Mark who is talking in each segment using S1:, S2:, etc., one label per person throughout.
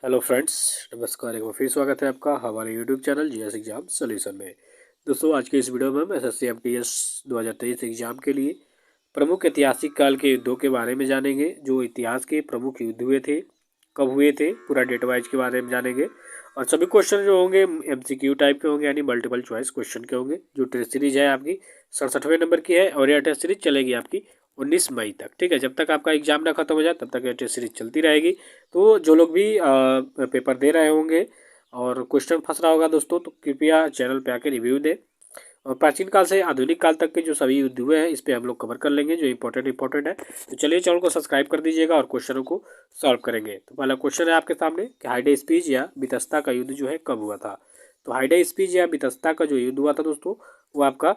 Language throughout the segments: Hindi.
S1: हेलो फ्रेंड्स, नमस्कार। एक बार फिर स्वागत है आपका हमारे YouTube channel GS exam solution में। दोस्तों, आज के इस वीडियो में हम एसएससी एमटीएस 2023 एग्जाम के लिए प्रमुख ऐतिहासिक काल के युद्धों के बारे में जानेंगे। जो इतिहास के प्रमुख युद्ध हुए थे, कब हुए थे, पूरा डेट वाइज के बारे में जानेंगे। और सभी क्वेश्चन जो होंगे एमसीक्यू टाइप के होंगे, यानी मल्टीपल चॉइस क्वेश्चन के होंगे। जो टेस्ट सीरीज है आपकी 67वें नंबर की है और यह टेस्ट सीरीज चलेगी आपकी 19 मई तक। ठीक है, जब तक आपका एग्जाम ना खत्म हो जाए तब तक यह टेस्ट सीरीज चलती रहेगी। तो जो लोग भी पेपर दे रहे होंगे और क्वेश्चन फंस रहा होगा दोस्तों, तो कृपया चैनल पे आके रिव्यू दें। और प्राचीन काल से आधुनिक काल तक के जो सभी युद्ध हुए हैं, इस पे हम लोग कवर कर लेंगे, जो इंपॉर्टेंट है। तो चलिए चैनल को सब्सक्राइब कर दीजिएगा और क्वेश्चनों को सॉल्व करेंगे। तो पहला क्वेश्चन है आपके सामने कि हाइडे स्पीच या बितस्ता का युद्ध जो है कब हुआ था। तो हाइडे स्पीच या बितस्ता का जो युद्ध हुआ था दोस्तों, वो आपका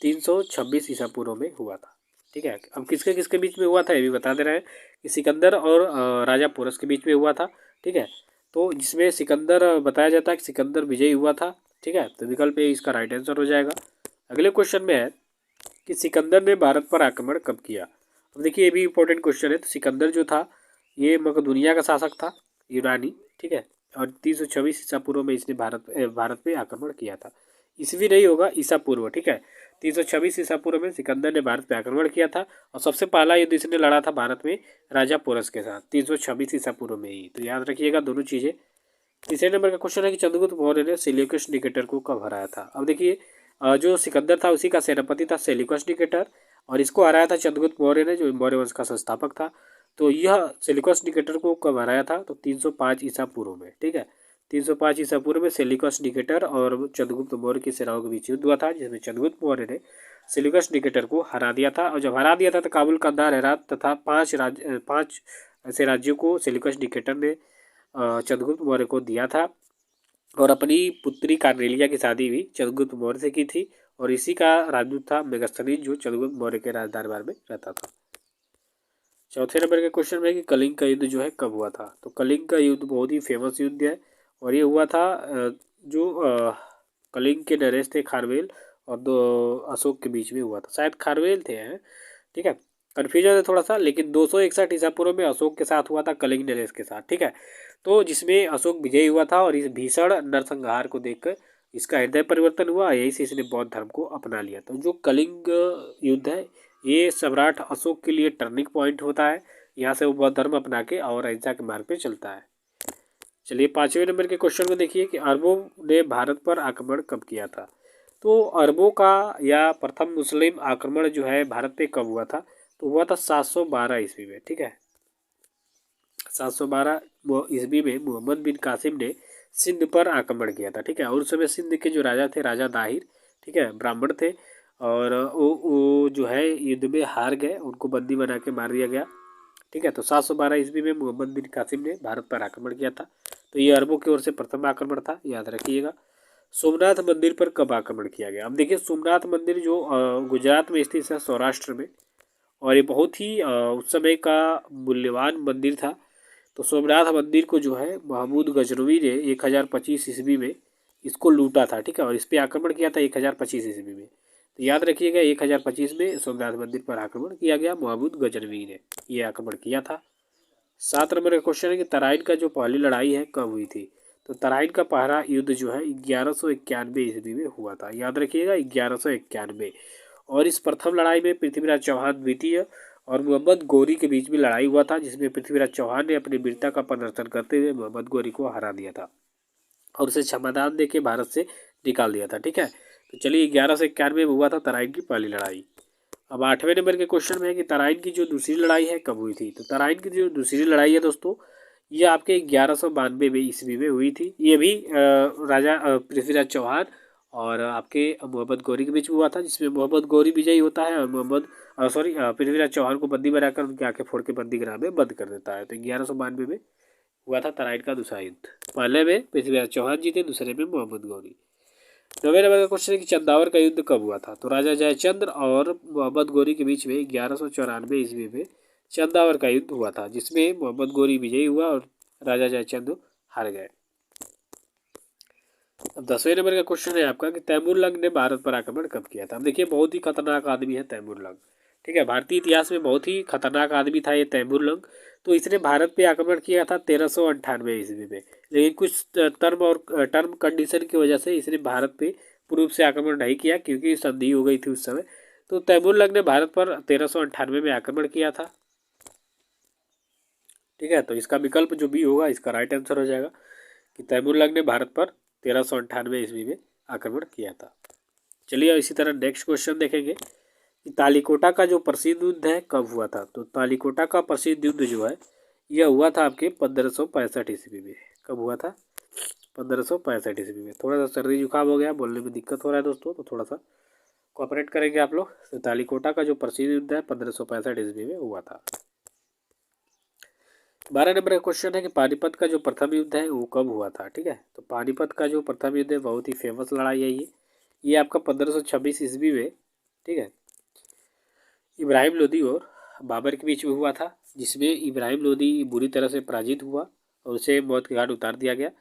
S1: 326 ईसा पूर्व में हुआ था। ठीक है, अब किसके किसके बीच में हुआ था ये भी बता दे रहे हैं कि सिकंदर और राजा पोरस के बीच में हुआ था। ठीक है, तो जिसमें सिकंदर बताया जाता है कि सिकंदर विजयी हुआ था। ठीक है, तो विकल्प ए इसका राइट आंसर हो जाएगा। अगले क्वेश्चन में है कि सिकंदर ने भारत पर आक्रमण कब किया। अब देखिए, ये भी इंपॉर्टेंट क्वेश्चन है। तो सिकंदर जो था, ये मकदूनिया का शासक था, यूनानी। ठीक है, और 326 ईसा पूर्व में इसने भारत पे आक्रमण किया था। ईसवी नहीं होगा, ईसा पूर्व। ठीक है, 326 ईसा पूर्व में सिकंदर ने भारत पे आक्रमण किया था और सबसे पहला युद्ध इसने लड़ा था भारत में राजा पोरस के साथ 326 ईसा पूर्व में ही। तो याद रखिएगा दोनों चीज़ें। तीसरे नंबर का क्वेश्चन है कि चंद्रगुप्त मौर्य ने सेल्यूकस निकेटर को कब हराया था। अब देखिए, जो सिकंदर था उसी का सेनापति था सेल्यूकस निकेटर, और इसको हराया था चंद्रगुप्त मौर्य ने, जो मौर्य वंश का संस्थापक था। तो यह सेल्यूकस निकेटर को कब हराया था, तो 305 ईसा पूर्व में। ठीक है, 305 ईसा पूर्व में सेल्यूकस निकेटर और चंद्रगुप्त मौर्य की सेनाओं के बीच युद्ध हुआ था, जिसमें चंद्रगुप्त मौर्य ने सेल्यूकस निकेटर को हरा दिया था। और जब हरा दिया था तो काबुल, कंधार, हेरात तथा 5 ऐसे राज्यों को सेल्यूकस निकेटर ने चंद्रगुप्त मौर्य को दिया था। और अपनी पुत्री कार्नेलिया की शादी भी चंद्रगुप्त मौर्य से की थी। और इसी का राजदूत था मेगास्थनीज, जो चंद्रगुप्त मौर्य के राजदरबार में रहता था। चौथे नंबर के क्वेश्चन में कि कलिंग का युद्ध जो है कब हुआ था। तो कलिंग का युद्ध बहुत ही फेमस युद्ध है और ये हुआ था कलिंग के नरेश थे खारवेल और दो अशोक के बीच में हुआ था। शायद खारवेल थे हैं। ठीक है, कन्फ्यूजन है थोड़ा सा, लेकिन 261 ईसा पूर्व में अशोक के साथ हुआ था, कलिंग नरेश के साथ। ठीक है, तो जिसमें अशोक विजयी हुआ था और इस भीषण नरसंहार को देखकर इसका हृदय परिवर्तन हुआ, यही से इसने बौद्ध धर्म को अपना लिया। तो जो कलिंग युद्ध है, ये सम्राट अशोक के लिए टर्निंग पॉइंट होता है। यहाँ से वो बौद्ध धर्म अपना के और अहिंसा के मार्ग पे चलता है। चलिए 5वें नंबर के क्वेश्चन को देखिए कि अरबों ने भारत पर आक्रमण कब किया था। तो अरबों का या प्रथम मुस्लिम आक्रमण जो है भारत पे कब हुआ था, तो हुआ था 712 ईस्वी में। ठीक है, 712 ईस्वी में मोहम्मद बिन कासिम ने सिंध पर आक्रमण किया था। ठीक है, और उस समय सिंध के जो राजा थे, राजा दाहिर, ठीक है, ब्राह्मण थे, और वो जो है युद्ध में हार गए, उनको बंदी बना के मार दिया गया। ठीक है, तो 712 ईस्वी में मोहम्मद बिन कासिम ने भारत पर आक्रमण किया था। तो ये अरबों की ओर से प्रथम आक्रमण था, याद रखिएगा। सोमनाथ मंदिर पर कब आक्रमण किया गया। अब देखिए, सोमनाथ मंदिर जो गुजरात में स्थित है, सौराष्ट्र में, और ये बहुत ही उस समय का मूल्यवान मंदिर था। तो सोमनाथ मंदिर को जो है महमूद गजनवी ने 1025 ईस्वी में इसको लूटा था। ठीक है, और इस पर आक्रमण किया था 1025 ईस्वी में। तो याद रखिएगा, 1025 में सोमनाथ मंदिर पर आक्रमण किया गया, महमूद गजनवी ने ये आक्रमण किया था। 7 नंबर का क्वेश्चन है कि तराइन का जो पहली लड़ाई है कब हुई थी। तो तराइन का पहला युद्ध जो है 1191 ईस्वी में हुआ था। याद रखिएगा, 1191। और इस प्रथम लड़ाई में पृथ्वीराज चौहान द्वितीय और मोहम्मद गोरी के बीच में लड़ाई हुआ था, जिसमें पृथ्वीराज चौहान ने अपनी वीरता का प्रदर्शन करते हुए मोहम्मद गोरी को हरा दिया था और उसे क्षमादान देके भारत से निकाल दिया था। ठीक है, तो चलिए 1191 में हुआ था तराइन की पहली लड़ाई। अब 8वें नंबर के क्वेश्चन में है कि तराइन की जो दूसरी लड़ाई है कब हुई थी। तो तराइन की जो दूसरी लड़ाई है दोस्तों, ये आपके 1192 में ईस्वी में हुई थी। ये भी राजा पृथ्वीराज चौहान और आपके मोहम्मद गौरी के बीच में हुआ था, जिसमें मोहम्मद गौरी विजयी होता है और पृथ्वीराज चौहान को बंदी बनाकर उनकी आंखें फोड़ के बंदीगृह में बंद कर देता है। तो 1192 में हुआ था तराइन का दूसरा युद्ध। पहले में पृथ्वीराज चौहान जीते, दूसरे में मोहम्मद गौरी। 9वें नंबर का क्वेश्चन है कि चंदावर का युद्ध कब हुआ था। तो राजा जयचंद्र और मोहम्मद गौरी के बीच में 1194 ईस्वी में चंदावर का युद्ध हुआ था, जिसमें मोहम्मद गौरी विजयी हुआ और राजा जयचंद्र हार गए। अब 10वें नंबर का क्वेश्चन है आपका कि तैमूर लंग ने भारत पर आक्रमण कब किया था। अब देखिए, बहुत ही खतरनाक आदमी है तैमूर लंग। ठीक है। भारतीय इतिहास में बहुत ही खतरनाक आदमी था ये तैमूर लंग। तो इसने भारत पे आक्रमण किया था 1398 ईस्वी में, लेकिन कुछ टर्म कंडीशन की वजह से इसने भारत पे पूर्व से आक्रमण नहीं किया, क्योंकि संधि हो गई थी उस समय। तो तैमूर लंग ने भारत पर 1398 में आक्रमण किया था। ठीक है, तो इसका विकल्प जो भी होगा इसका राइट आंसर हो जाएगा कि तैमूर लंग ने भारत पर 1398 ईस्वी में आक्रमण किया था। चलिए इसी तरह नेक्स्ट क्वेश्चन देखेंगे कि तालिकोटा का जो प्रसिद्ध युद्ध है कब हुआ था। तो तालिकोटा का प्रसिद्ध युद्ध जो है यह हुआ था आपके 1565 ईस्वी में। कब हुआ था? 1565 ईस्वी में। थोड़ा सा सर्दी जुकाम हो गया, बोलने में दिक्कत हो रहा है दोस्तों, तो थोड़ा सा कोऑपरेट करेंगे आप लोग। तो तालिकोटा का जो प्रसिद्ध युद्ध है 1565 ईस्वी में हुआ था। 12 नंबर का क्वेश्चन है कि पानीपत का जो प्रथम युद्ध है वो कब हुआ था। ठीक है, तो पानीपत का जो प्रथम युद्ध है बहुत ही फेमस लड़ाई है ये आपका 1526 ईस्वी में, ठीक है, इब्राहिम लोदी और बाबर के बीच में हुआ था, जिसमें इब्राहिम लोदी बुरी तरह से पराजित हुआ और उसे मौत के घाट उतार दिया गया।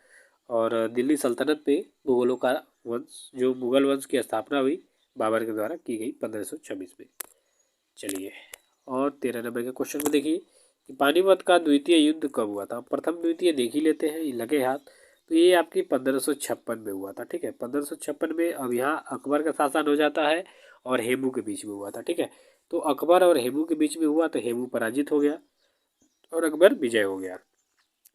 S1: और दिल्ली सल्तनत पे मुगलों का वंश, जो मुगल वंश की स्थापना हुई बाबर के द्वारा की गई 1526 में। चलिए और 13 नंबर के क्वेश्चन में देखिए कि पानीपत का द्वितीय युद्ध कब हुआ था। प्रथम द्वितीय देख ही लेते हैं, लगे हाथ। तो ये आपकी 1556 में हुआ था। ठीक है, 1556 में अब यहाँ अकबर का शासन हो जाता है और हेमू के बीच में हुआ था। ठीक है, तो अकबर और हेमू के बीच में हुआ तो हेमू पराजित हो गया और अकबर विजय हो गया।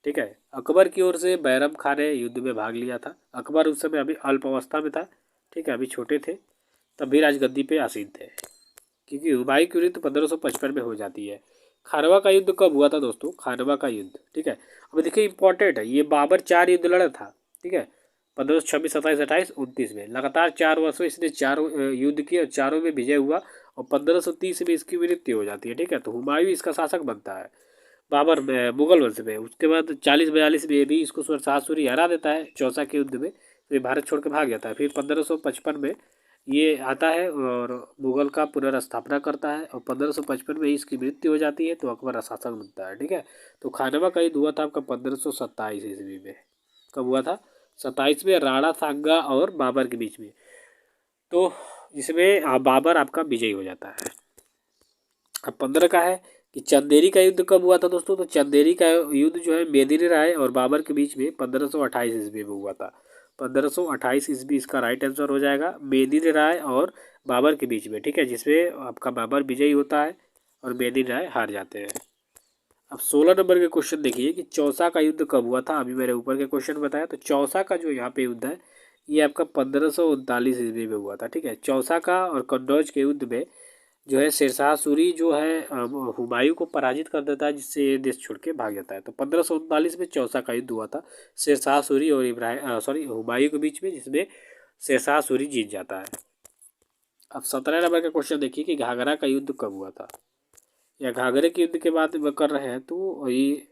S1: ठीक है, अकबर की ओर से बैरम खान ने युद्ध में भाग लिया था। अकबर उस समय अभी अल्प अवस्था में था, ठीक है, अभी छोटे थे, तब भी राजगद्दी पे आसीन थे, क्योंकि हुमायूं की मृत्यु 1555 में हो जाती है। खानवा का युद्ध कब हुआ था दोस्तों? खानवा का युद्ध, ठीक है, अब देखिए इंपॉर्टेंट है, ये बाबर 4 युद्ध लड़ा था। ठीक है, 1526, 27, 28, 29 में लगातार 4 वर्षों इसने 4 युद्ध किए और चारों में विजय हुआ और 1530 में इसकी मृत्यु हो जाती है। ठीक है, तो हुमायूं इसका शासक बनता है बाबर मुगल वंश में। उसके बाद 40-42 में भी इसको शाह सूरी हरा देता है चौसा के युद्ध में, तो ये भारत छोड़ के भाग जाता है। फिर 1555 में ये आता है और मुगल का पुनर्स्थापना करता है और 1555 में इसकी मृत्यु हो जाती है, तो अकबर शासक बनता है। ठीक है, तो खानवा का युद्ध हुआ था आपका 1527 ईस्वी में। कब हुआ था? 27 में, राणा सांगा और बाबर के बीच में, तो जिसमें बाबर आपका विजयी हो जाता है। अब 15 का है कि चंदेरी का युद्ध कब हुआ था दोस्तों। तो चंदेरी का युद्ध जो है मेदिनी राय और बाबर के बीच में 1528 ईस्वी में हुआ था। 1528 ईस्वी इसका राइट आंसर हो जाएगा, मेदिनी राय और बाबर के बीच में। ठीक है, जिसमें आपका बाबर विजयी होता है और मेदिनी राय हार जाते हैं। अब 16 नंबर के क्वेश्चन देखिए कि चौसा का युद्ध कब हुआ था। अभी मैंने ऊपर के क्वेश्चन बताया, तो चौसा का जो यहाँ पे युद्ध है ये आपका 1539 ईस्वी में हुआ था। ठीक है, चौसा का और कन्नौज के युद्ध में जो है शेरशाह सूरी जो है हुमायूं को पराजित कर देता है, जिससे ये देश छोड़ के भाग जाता है। तो 1539 में चौसा का युद्ध हुआ था शेरशाह सूरी और हुमायूं के बीच में, जिसमें शेरशाह सूरी जीत जाता है। अब 17 नंबर का क्वेश्चन देखिए कि घाघरा का युद्ध कब हुआ था, या घाघरे के युद्ध के बात कर रहे हैं। तो ये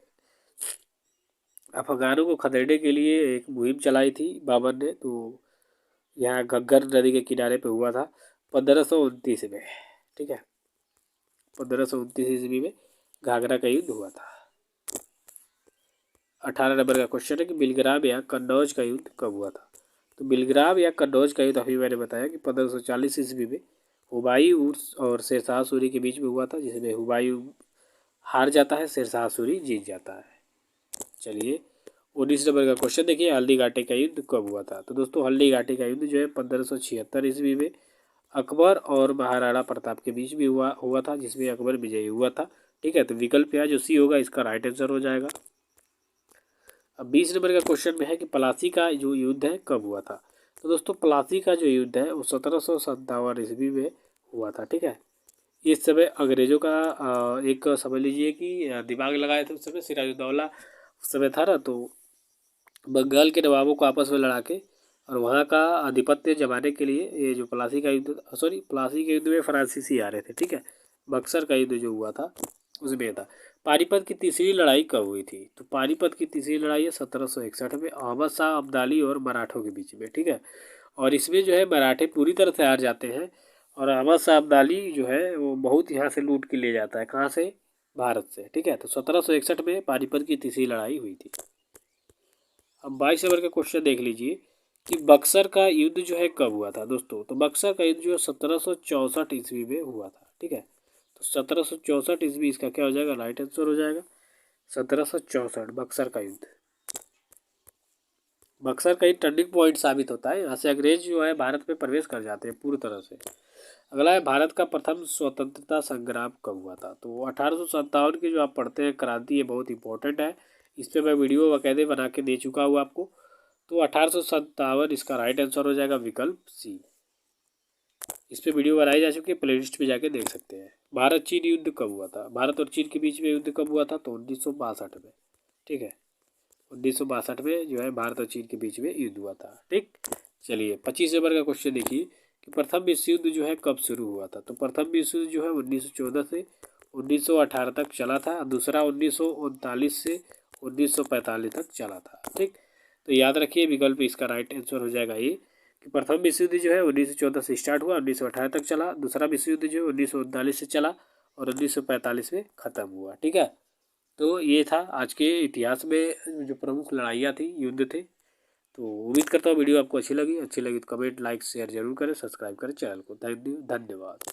S1: अफगानों को खदेड़ने के लिए एक मुहिम चलाई थी बाबर ने, तो यहाँ घग्गर नदी के किनारे पे हुआ था 1529 में। ठीक है, 1529 ईस्वी में घाघरा का युद्ध हुआ था। 18 नंबर का क्वेश्चन है कि बिलग्राम या कन्नौज का युद्ध कब हुआ था। तो बिलग्राम या कन्नौज का युद्ध अभी मैंने बताया कि 1540 ईस्वी में हुमायूं और शेरशाह सूरी के बीच में हुआ था, जिसमें हुमायूं हार जाता है, शेरशाह सूरी जीत जाता है। चलिए 19 नंबर का क्वेश्चन देखिए, हल्दी घाटी का युद्ध कब हुआ था। तो दोस्तों हल्दी घाटी का युद्ध जो है 1576 ईस्वी में अकबर और महाराणा प्रताप के बीच में हुआ था, जिसमें अकबर विजयी हुआ था। ठीक है, तो विकल्प यहाँ जो सी होगा इसका राइट आंसर हो जाएगा। अब 20 नंबर का क्वेश्चन में है कि प्लासी का जो युद्ध है कब हुआ था। तो दोस्तों प्लासी का जो युद्ध है वो 1757 ईस्वी में हुआ था। ठीक है, इस समय अंग्रेजों का एक समझ लीजिए कि दिमाग लगाए थे उस समय सिराजुद्दौला उस समय था ना, तो बंगाल के नवाबों को आपस में लड़ा के और वहाँ का आधिपत्य जमाने के लिए ये जो प्लासी का युद्ध, प्लासी के युद्ध में फ्रांसीसी आ रहे थे। ठीक है, बक्सर का युद्ध जो हुआ था उसमें था। पानीपत की तीसरी लड़ाई कब हुई थी। तो पानीपत की तीसरी लड़ाई है 1761 में अहमद शाह अब्दाली और मराठों के बीच में। ठीक है, और इसमें जो है मराठे पूरी तरह से हार जाते हैं और अहमद शाह अब्दाली जो है वो बहुत यहाँ से लूट के ले जाता है, कहाँ से? भारत से। ठीक है, तो 1761 में पानीपत की तीसरी लड़ाई हुई थी। अब 22 नंबर का क्वेश्चन देख लीजिए कि बक्सर का युद्ध जो है कब हुआ था दोस्तों। तो बक्सर का युद्ध जो है 1764 ईस्वी में हुआ था। ठीक है, तो 1764 ईस्वी इसका क्या हो जाएगा, राइट आंसर हो जाएगा। 1764 बक्सर का युद्ध। बक्सर का ही टर्निंग पॉइंट साबित होता है। यहाँ से अंग्रेज जो है भारत में प्रवेश कर जाते हैं पूरी तरह से। अगला है, भारत का प्रथम स्वतंत्रता संग्राम कब हुआ था। तो 1857 की जो आप पढ़ते हैं क्रांति, ये बहुत इंपॉर्टेंट है। इस पर मैं वीडियो वगैरह बना के दे चुका हूँ आपको। तो 1857 इसका राइट आंसर हो जाएगा, विकल्प सी। इस पर वीडियो बनाई जा चुकी है, प्लेलिस्ट पे जाके देख सकते हैं। भारत चीन युद्ध कब हुआ था। भारत और चीन के बीच में युद्ध कब हुआ था, तो 1962 में। ठीक है, 1962 में जो है भारत और चीन के बीच में युद्ध हुआ था। ठीक, चलिए 25 नंबर का क्वेश्चन देखिए कि प्रथम विश्व युद्ध जो है कब शुरू हुआ था। तो प्रथम विश्व युद्ध जो है 1914 से 1918 तक चला था। दूसरा 1939 से 1945 तक चला था। ठीक, तो याद रखिए विकल्प इसका राइट आंसर हो जाएगा ये, कि प्रथम विश्व युद्ध जो है 1914 से स्टार्ट हुआ, 1918 तक चला। दूसरा विश्व युद्ध जो है 1939 से चला और 1945 में ख़त्म हुआ। ठीक है, तो ये था आज के इतिहास में जो प्रमुख लड़ाइयाँ थी, युद्ध थे। तो उम्मीद करता हूँ वीडियो आपको अच्छी लगी तो कमेंट, लाइक, शेयर जरूर करें, सब्सक्राइब करें चैनल को। धन्यवाद।